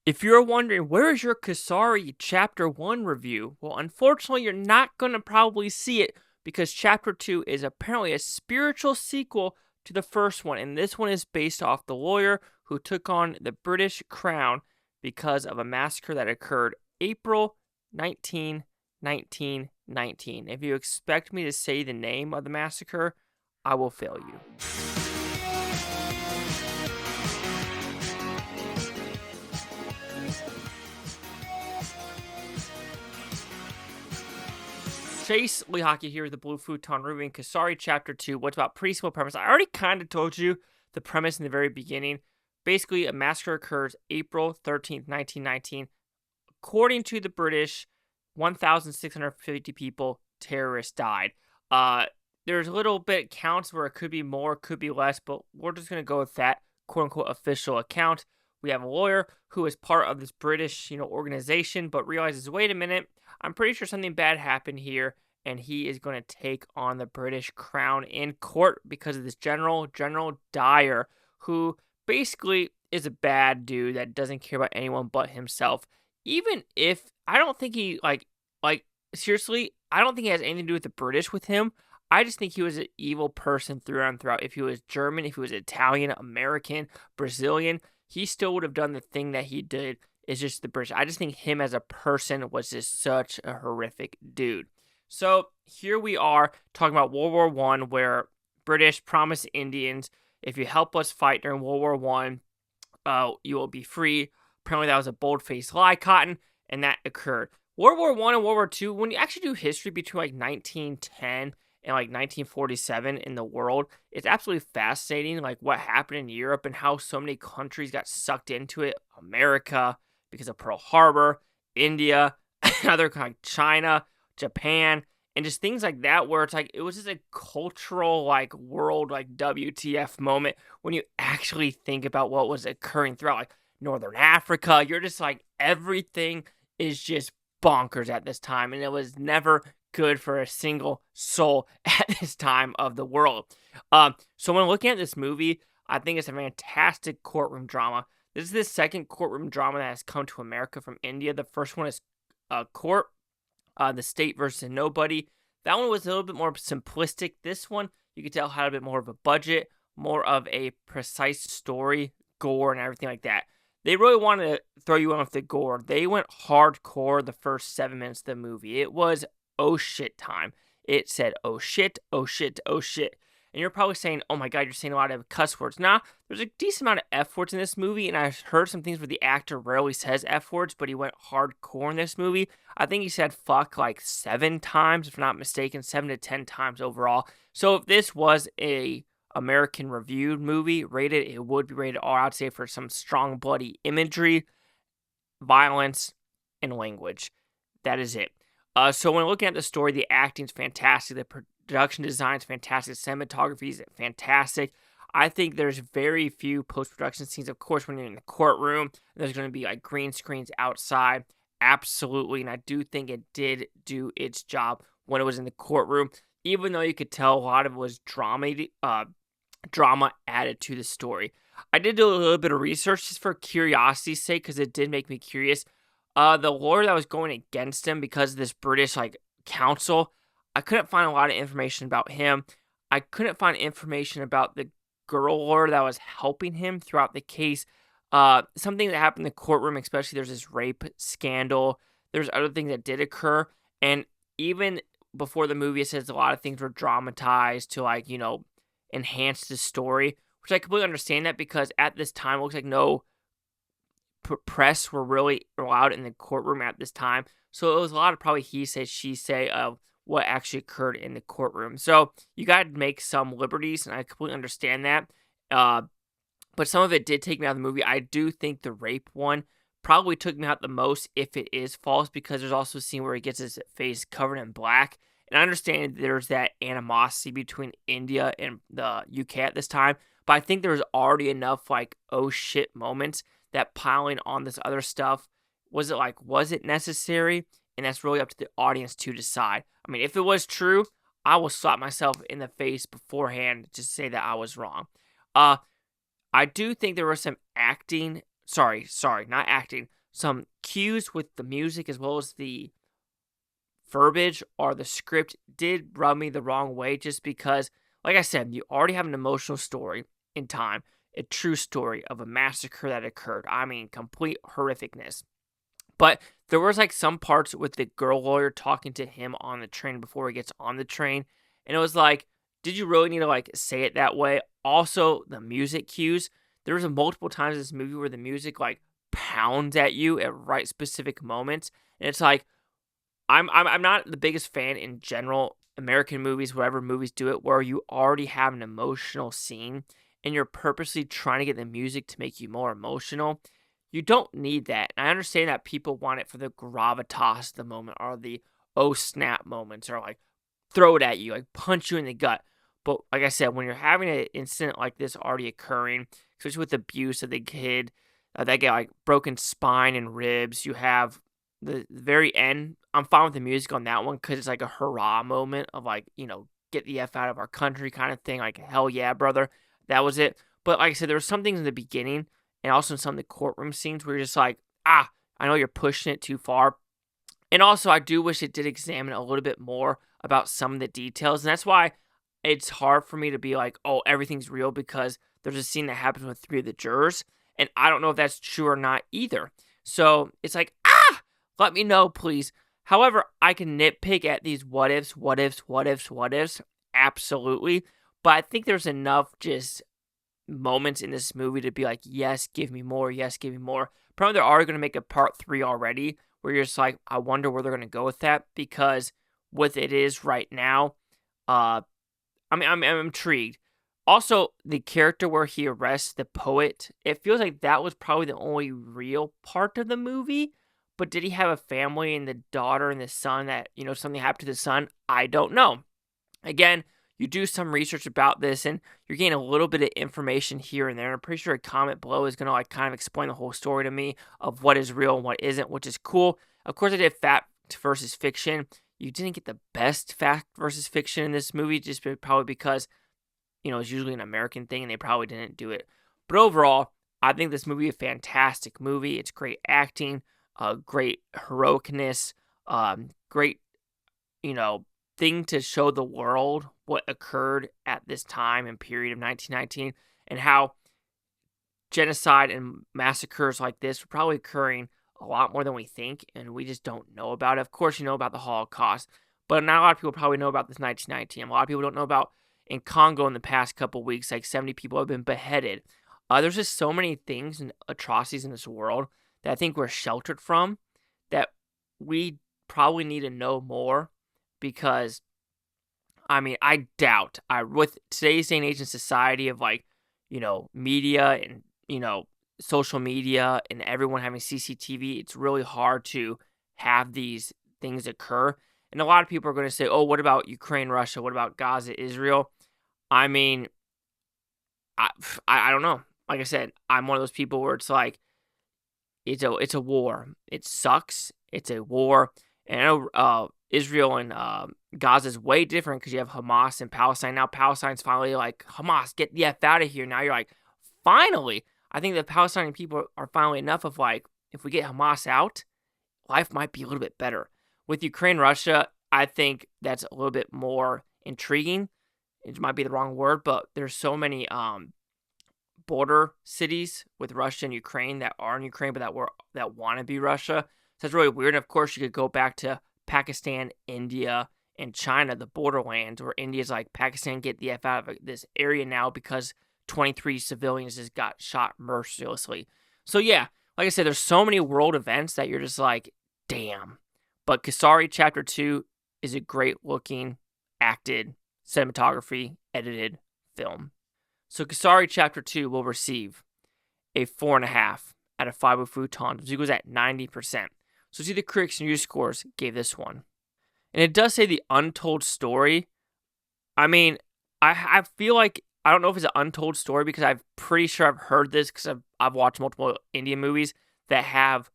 If you're wondering, where is your Kesari Chapter 1 review? Well, unfortunately, you're not going to probably see it because Chapter 2 is apparently a spiritual sequel to the first one, and this one is based off the lawyer who took on the British crown because of a massacre that occurred April 19, 1919. If you expect me to say the name of the massacre, I will fail you. Chase Lee Hockey here with the Blue Futon reviewing Kesari Chapter 2. What's about pretty simple premise. I already kind of told you the premise in the very beginning. Basically, a massacre occurs April 13th, 1919. According to the British, 1,650 people, terrorists died. There's a little bit counts where it could be more, could be less, but we're just going to go with that quote-unquote official account. We have a lawyer who is part of this British, organization, but realizes, wait a minute, I'm pretty sure something bad happened here, and he is going to take on the British crown in court because of this General Dyer, who basically is a bad dude that doesn't care about anyone but himself. Even if, I don't think he, seriously, I don't think he has anything to do with the British with him. I just think he was an evil person throughout and throughout. If he was German, if he was Italian, American, Brazilian, he still would have done the thing that he did. It's just the British. I just think him as a person was just such a horrific dude. So here we are talking about World War One, where British promised Indians, if you help us fight during World War One, you will be free. Apparently that was a bold-faced lie, Cotton, and that occurred. World War One and World War Two, when you actually do history between 1910 and 1947 in the world, it's absolutely fascinating, what happened in Europe and how so many countries got sucked into it. America, because of Pearl Harbor, India, other China, Japan, and just things like that, where it's it was just a cultural world WTF moment when you actually think about what was occurring throughout Northern Africa. You're just everything is just bonkers at this time, and it was never good for a single soul at this time of the world. So when looking at this movie, I think it's a fantastic courtroom drama. This is the second courtroom drama that has come to America from India. The first one is Court, the State versus Nobody. That one was a little bit more simplistic. This one, you could tell, had a bit more of a budget, more of a precise story, gore, and everything like that. They really wanted to throw you in with the gore. They went hardcore the first 7 minutes of the movie. It was oh shit time. It said oh shit, oh shit, oh shit. And you're probably saying, oh my god, you're saying a lot of cuss words. Nah, there's a decent amount of F words in this movie, and I've heard some things where the actor rarely says F words, but he went hardcore in this movie. I think he said fuck 7 times, if not mistaken, 7 to 10 times overall. So if this was a American reviewed movie, rated, it would be rated R, I'd say, for some strong bloody imagery, violence, and language. That is it. So when looking at the story, the acting's fantastic, the production design's fantastic, cinematography is fantastic. I think there's very few post-production scenes. Of course, when you're in the courtroom, there's going to be green screens outside, absolutely, and I do think it did do its job when it was in the courtroom, even though you could tell a lot of it was drama added to the story. I did do a little bit of research just for curiosity's sake, because it did make me curious. The lawyer that was going against him because of this British council, I couldn't find a lot of information about him. I couldn't find information about the girl lawyer that was helping him throughout the case. Something that happened in the courtroom, especially there's this rape scandal. There's other things that did occur, and even before the movie, it says a lot of things were dramatized to enhance the story, which I completely understand that, because at this time it looks like no press were really allowed in the courtroom at this time. So it was a lot of probably he say, she say of what actually occurred in the courtroom. So you got to make some liberties, and I completely understand that. But some of it did take me out of the movie. I do think the rape one probably took me out the most if it is false, because there's also a scene where he gets his face covered in black. And I understand there's that animosity between India and the UK at this time, but I think there was already enough oh shit moments that piling on this other stuff, was it necessary? And that's really up to the audience to decide. I mean, if it was true, I will slap myself in the face beforehand to say that I was wrong. I do think there was some acting sorry, not acting. Some cues with the music as well as the verbiage or the script did rub me the wrong way just because, like I said, you already have an emotional story in time, a true story of a massacre that occurred. I mean, complete horrificness. But there was like some parts with the girl lawyer talking to him on the train before he gets on the train. And it was like, did you really need to like say it that way? Also, the music cues. There was multiple times in this movie where the music like pounds at you at right specific moments. And it's like, I'm not the biggest fan in general, American movies, whatever movies do it, where you already have an emotional scene and you're purposely trying to get the music to make you more emotional. You don't need that. And I understand that people want it for the gravitas of the moment or the oh snap moments or like throw it at you, like punch you in the gut. But like I said, when you're having an incident like this already occurring, especially with abuse of the kid, that get like broken spine and ribs, you have the very end. I'm fine with the music on that one because it's like a hurrah moment of like, get the F out of our country kind of thing. Like, hell yeah, brother. That was it. But like I said, there were some things in the beginning and also in some of the courtroom scenes where you're just like, I know you're pushing it too far. And also, I do wish it did examine a little bit more about some of the details. And that's why it's hard for me to be like, oh, everything's real, because there's a scene that happens with 3 of the jurors. And I don't know if that's true or not either. So it's like, let me know, please. However, I can nitpick at these what ifs. Absolutely. But I think there's enough just moments in this movie to be like, yes, give me more. Yes, give me more. Probably they're already going to make a part 3 already, where you're just like, I wonder where they're going to go with that, because with it is right now, I'm intrigued. Also, the character where he arrests the poet, it feels like that was probably the only real part of the movie. But did he have a family and the daughter and the son that, something happened to the son? I don't know. Again, you do some research about this and you're getting a little bit of information here and there. And I'm pretty sure a comment below is going to like kind of explain the whole story to me of what is real and what isn't, which is cool. Of course, I did fact versus fiction. You didn't get the best fact versus fiction in this movie, just probably because, it's usually an American thing and they probably didn't do it. But overall, I think this movie is a fantastic movie. It's great acting. Great heroicness, great, thing to show the world what occurred at this time and period of 1919 and how genocide and massacres like this were probably occurring a lot more than we think, and we just don't know about it. Of course, you know about the Holocaust, but not a lot of people probably know about this 1919. A lot of people don't know about in Congo in the past couple weeks, like 70 people have been beheaded. There's just so many things and atrocities in this world that I think we're sheltered from, that we probably need to know more, because, I doubt, with today's day and age in society of like, media and, social media and everyone having CCTV, it's really hard to have these things occur. And a lot of people are going to say, oh, what about Ukraine, Russia? What about Gaza, Israel? I don't know. Like I said, I'm one of those people where it's like, it's a war. It sucks. It's a war. And I know Israel and Gaza is way different because you have Hamas and Palestine. Now Palestine's finally like, Hamas, get the F out of here. Now you're like, finally. I think the Palestinian people are finally enough of like, if we get Hamas out, life might be a little bit better. With Ukraine, Russia, I think that's a little bit more intriguing. It might be the wrong word, but there's so many border cities with Russia and Ukraine that are in Ukraine, but that want to be Russia. So it's really weird. And of course, you could go back to Pakistan, India, and China, the borderlands, where India's like, Pakistan, get the F out of this area now because 23 civilians just got shot mercilessly. So yeah, like I said, there's so many world events that you're just like, damn. But Kesari Chapter 2 is a great looking, acted, cinematography, edited film. So Kesari Chapter 2 will receive a 4.5 out of 5 with Futon, which equals at 90%. So see the critics and user scores gave this one. And it does say the untold story. I feel like, I don't know if it's an untold story because I'm pretty sure I've heard this because I've watched multiple Indian movies that have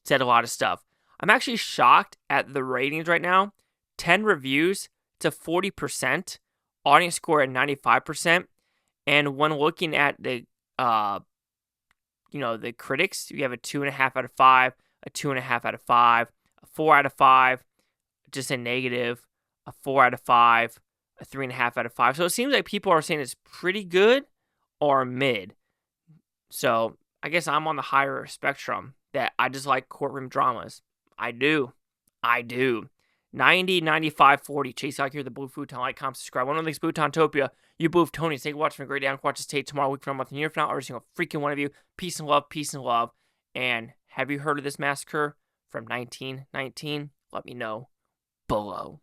said a lot of stuff. I'm actually shocked at the ratings right now. 10 reviews to 40%, audience score at 95%. And when looking at the the critics, you have a 2.5 out of 5, a 2.5 out of 5, a 4 out of 5, just a negative, a 4 out of 5, a 3.5 out of 5. So it seems like people are saying it's pretty good or mid. So I guess I'm on the higher spectrum that I just like courtroom dramas. I do. 90, 95, 40. Chase out here, the Blue Futon. Like, comment, subscribe. One of these Futontopia. You Blue Tony. Thank you for watching. A great day. I'm watch this tape tomorrow, week from a month, and year from now. Every single freaking one of you. Peace and love. Peace and love. And have you heard of this massacre from 1919? Let me know below.